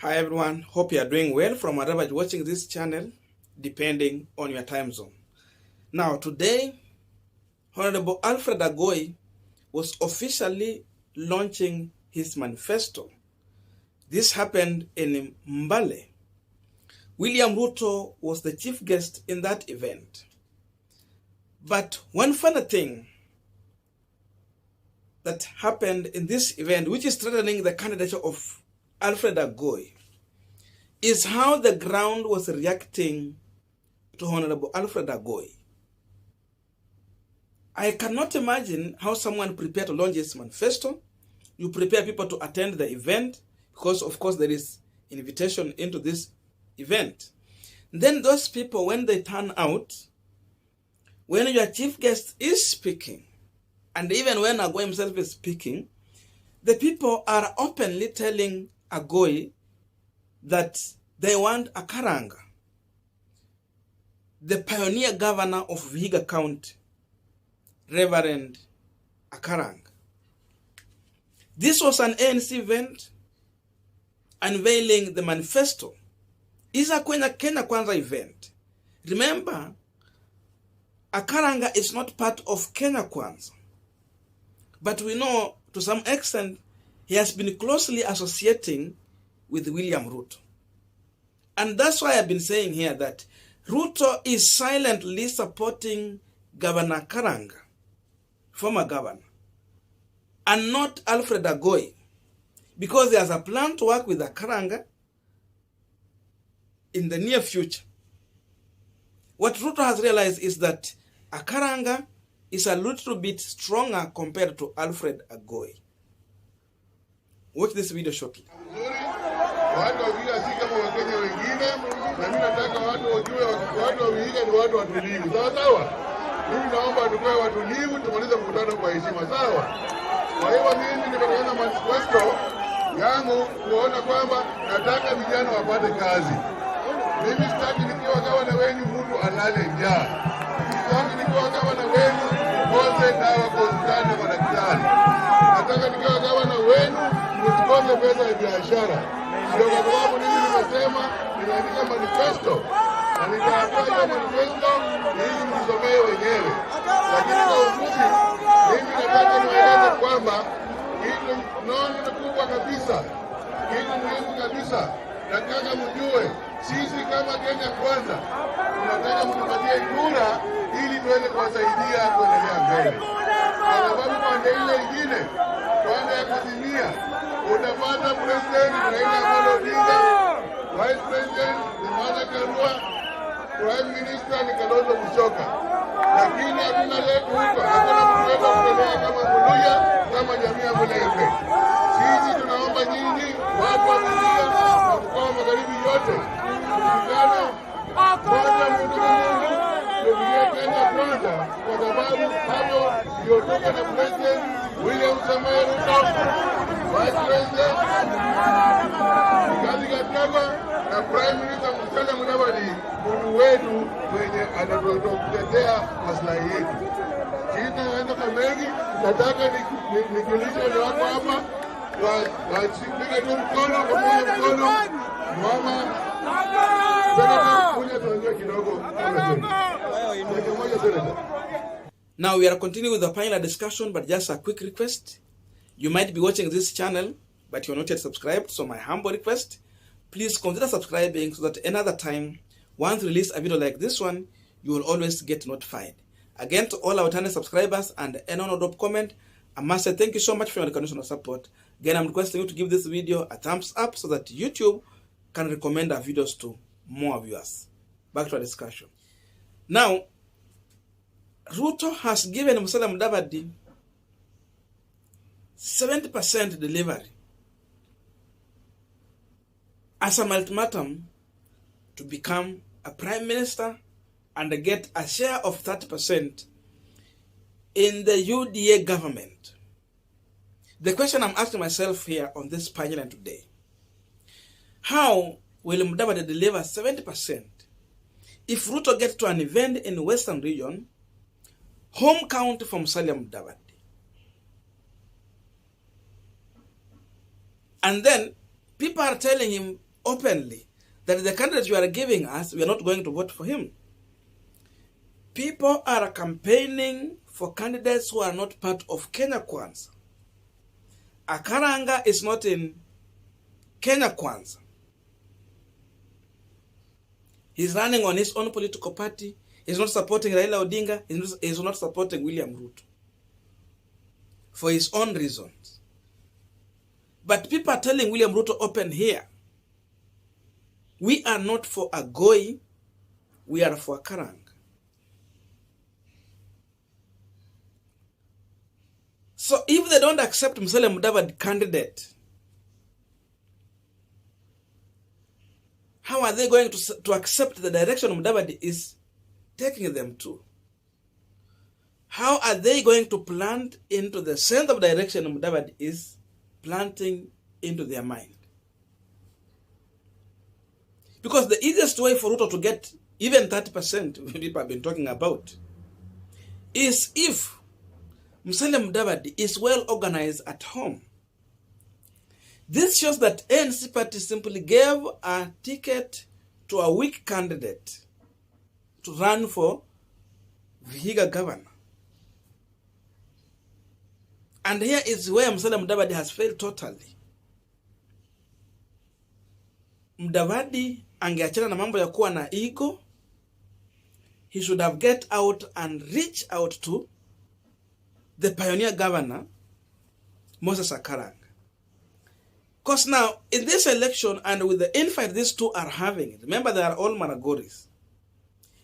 Hi everyone, hope you are doing well from wherever you're watching this channel, depending on your time zone. Now today, Honorable Alfred Agoi was officially launching his manifesto. This happened in Mbale. William Ruto was the chief guest in that event. But one funny thing that happened in this event, which is threatening the candidature of Alfred Agoi, is how the ground was reacting to Honorable Alfred Agoi. I cannot imagine how someone prepared to launch his manifesto. You prepare people to attend the event because, of course, there is invitation into this event. Then those people, when they turn out, when your chief guest is speaking, and even when Agoi himself is speaking, the people are openly telling Agoi that they want Akaranga, the pioneer governor of Vihiga County, Reverend Akaranga. This was an ANC event unveiling the manifesto. It's a Kenya Kwanza event. Remember, Akaranga is not part of Kenya Kwanza. But we know to some extent he has been closely associating with William Ruto. And that's why I've been saying here that Ruto is silently supporting Governor Akaranga, former governor, and not Alfred Agoi, because he has a plan to work with Akaranga in the near future. What Ruto has realized is that Akaranga is a little bit stronger compared to Alfred Agoi. Watch this video shortly. Watu wa Vihiga si kama Wakenya wengine, na mimi nataka watu wajue watu wa Vihiga ni watu watulivu. Sawa sawa? Mimi naomba tukue watulivu, tumalize mkutano kwa heshima, sawa? Kwa hiyo mimi nimetengeneza manifesto yangu kuona kwamba nataka vijana wapate kazi. Mimi sitaki nikiwa gavana wenu mtu alale njaa. Sitaki nikiwa gavana wenu mkose dawa kwa hospitali na madaktari. Nataka nikiwa gavana wenu msikose pesa ya biashara. Ndio kwa sababu mimi nimesema nimeandika manifesto na nitaandika manifesto ili msomee wenyewe. Lakini kwa ufupi mimi nataka nieleze kwamba kitu nono kubwa kabisa, kitu muhimu kabisa, nataka mjue sisi kama Kenya Kwanza tunataka mtupatie kura ili tuweze kuwasaidia kuendelea mbele. Kwa sababu pande ile ingine, pande ya kuzimia, utapata President Raila Amolo Odinga, Vice President Martha Karua, Prime Minister ni Kalonzo Musyoka. Lakini hakuna letu huko, hakuna mtu wetu kuendelea kama Muluya, kama jamii ya Mbale. Sisi tunaomba nyinyi, watu wa Vihiga na mkoa magharibi yote, tukutane moja mtukufu, tupigie Kenya Kwanza, kwa sababu hapo ndio tuko na President William Samoei Ruto, Vice President na Prime Minister Musalia mtu wetu mwenye anatutetea maslahi yetu. Sisi tunaenda kwa mengi, nataka nikilisha watu hapa wasipige tu mkono kwa mkono. Mama Now we are continuing with the panel discussion, but just a quick request. You might be watching this channel, but you're not yet subscribed, so my humble request, please consider subscribing so that another time, once we release a video like this one, you will always get notified. Again, to all our channel subscribers and anyone who drop comment, I must say thank you so much for your unconditional support. Again, I'm requesting you to give this video a thumbs up so that YouTube can recommend our videos to more viewers. Back to our discussion. Now, Ruto has given Musalia Mudavadi 70% delivery as an ultimatum to become a prime minister and get a share of 30% in the UDA government. The question I'm asking myself here on this panel today, how will Mudavadi deliver 70% if Ruto gets to an event in the Western region, home county for Musalia Mudavadi? And then people are telling him openly that the candidate you are giving us, we are not going to vote for him. People are campaigning for candidates who are not part of Kenya Kwanza. Akaranga is not in Kenya Kwanza. He's running on his own political party. He's not supporting Raila Odinga. He's not supporting William Ruto for his own reasons. But people are telling William Ruto open here, we are not for Agoi, we are for Akaranga. So if they don't accept Musalia Mudavadi candidate, how are they going to accept the direction Mudavadi is taking them to? How are they going to plant into the sense of direction Mudavadi is planting into their mind? Because the easiest way for Ruto to get even 30%, people have been talking about, is if Musalia Mudavadi is well organized at home. This shows that ANC party simply gave a ticket to a weak candidate to run for Vihiga governor. And here is where Musalia Mudavadi has failed totally. Mudavadi angeachana na mambo ya kuwa na ego. He should have get out and reach out to the pioneer governor, Moses Akaranga. Because now, in this election and with the infight these two are having, remember they are all Maragoris.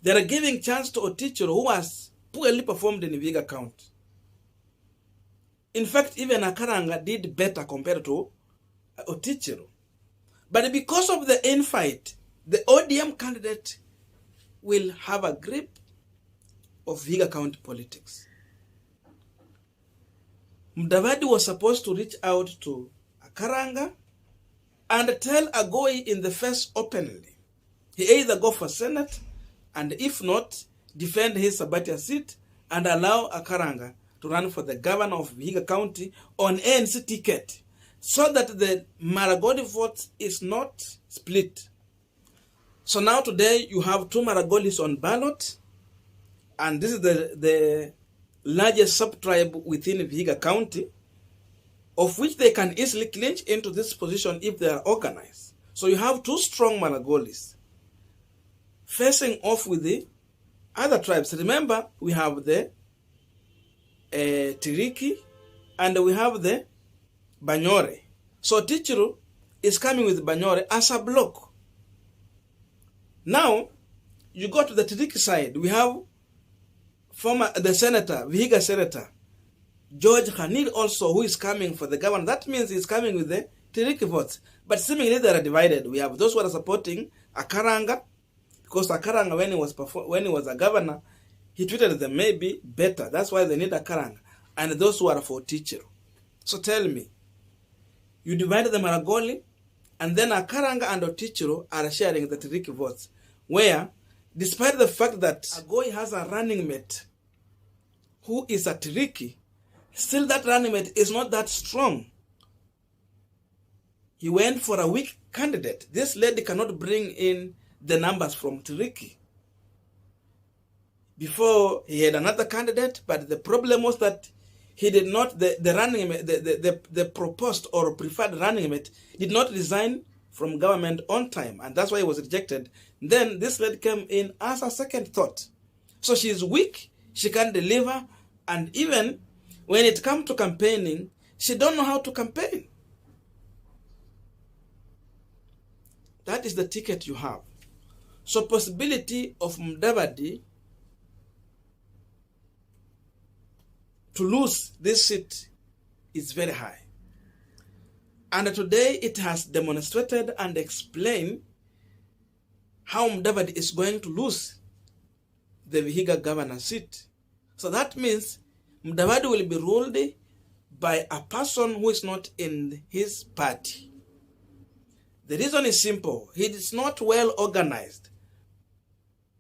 They are giving chance to Otichiro, who has poorly performed in Vihiga County. In fact, even Akaranga did better compared to Otichiro. But because of the infight, the ODM candidate will have a grip of Vihiga County politics. Mudavadi was supposed to reach out to Akaranga and tell Agoi in the face openly. He either go for Senate and if not, defend his Sabatia seat and allow Akaranga to run for the governor of Vihiga County on ANC ticket so that the Maragoli vote is not split. So now today you have two Maragolis on ballot, and this is the largest sub-tribe within Vihiga County, of which they can easily clinch into this position if they are organized. So you have two strong Maragolis facing off with the other tribes. Remember, we have the Tiriki and we have the Banyore. So Tichiru is coming with Banyore as a block. Now, you go to the Tiriki side. We have the senator, Vihiga senator, George Khanil also, who is coming for the governor. That means he's coming with the Tiriki votes. But seemingly they are divided. We have those who are supporting Akaranga, because Akaranga, when he was a governor, he treated them maybe better. That's why they need Akaranga. And those who are for Tichiru. So tell me, you divided the Maragoli, and then Akaranga and Otichiro are sharing the Tiriki votes, where, despite the fact that Agoi has a running mate who is a Tiriki, still that running mate is not that strong. He went for a weak candidate. This lady cannot bring in the numbers from Tiriki. Before, he had another candidate, but the problem was that he did not, the running mate, the proposed or preferred running mate did not resign from government on time, and that's why he was rejected. Then this lady came in as a second thought. So she is weak, she can't deliver, and even when it comes to campaigning, she don't know how to campaign. That is the ticket you have. So possibility of Mudavadi to lose this seat is very high. And today it has demonstrated and explained how Mudavadi is going to lose the Vihiga governor seat. So that means Mudavadi will be ruled by a person who is not in his party. The reason is simple. He is not well organized.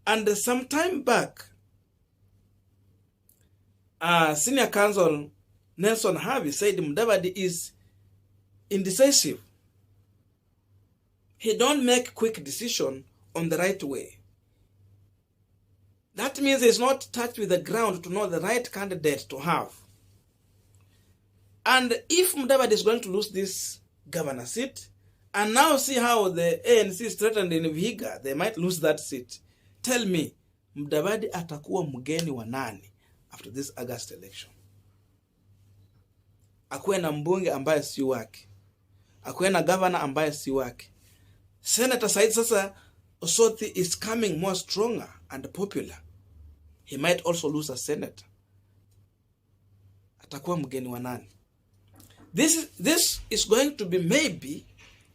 And some time back, Senior Counsel Nelson Harvey said Mudavadi is indecisive. he don't make quick decision on the right way. That means he's not touched with the ground to know the right candidate to have. And if Mudavadi is going to lose this governor seat, and now see how the ANC is threatened in Vihiga, they might lose that seat. Tell me, Mudavadi atakuwa mgeni wa nani after this August election? Akuwe na mbunge ambaye si wake. Akuwe na governor ambaye si wake. Senator Said sasa Osothi is coming more stronger and popular. He might also lose a senator. Atakuwa mgeni wa nani? This is going to be maybe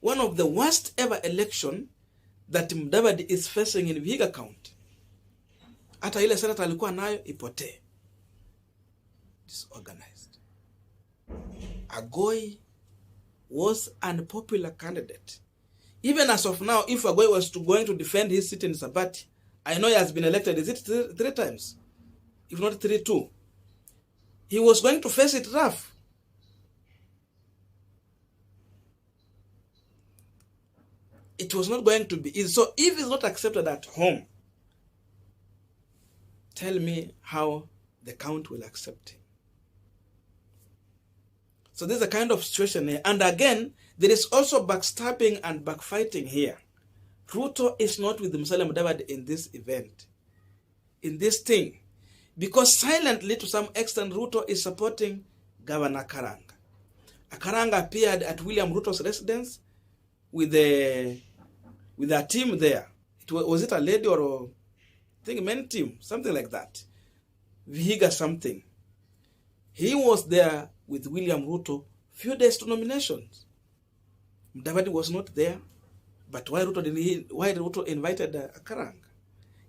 one of the worst ever election that Mudavadi is facing in Vihiga County. Hata ile senator alikuwa nayo ipotee. Disorganized. Agoi was an unpopular candidate. Even as of now, if Agoi was going to defend his seat in Sabati, I know he has been elected, is it three times? If not 3-2. He was going to face it rough. It was not going to be easy. So if it's not accepted at home, tell me how the county will accept him. So this is a kind of situation here. And again, there is also backstabbing and backfighting here. Ruto is not with Musalia Mudavadi in this event, in this thing. Because silently, to some extent, Ruto is supporting Governor Akaranga. Akaranga appeared at William Ruto's residence with a team there. Was it a lady or I think a men team, something like that. Vihiga something. He was there with William Ruto few days to nominations. Mudavadi was not there, but why Ruto invited Akaranga?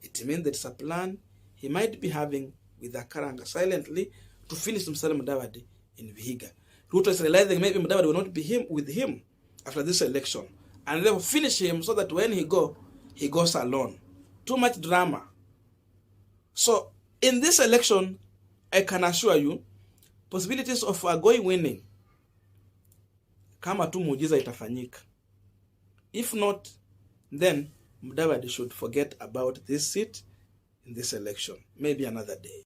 It means that it's a plan he might be having with Akaranga silently to finish Musalia Mudavadi in Vihiga. Ruto is realizing maybe Mudavadi will not be with him after this election, and they will finish him so that when he goes alone. Too much drama. So in this election, I can assure you, possibilities of Agoi winning, kama tu muujiza itafanyika. If not, then Mudavadi should forget about this seat in this election. Maybe another day.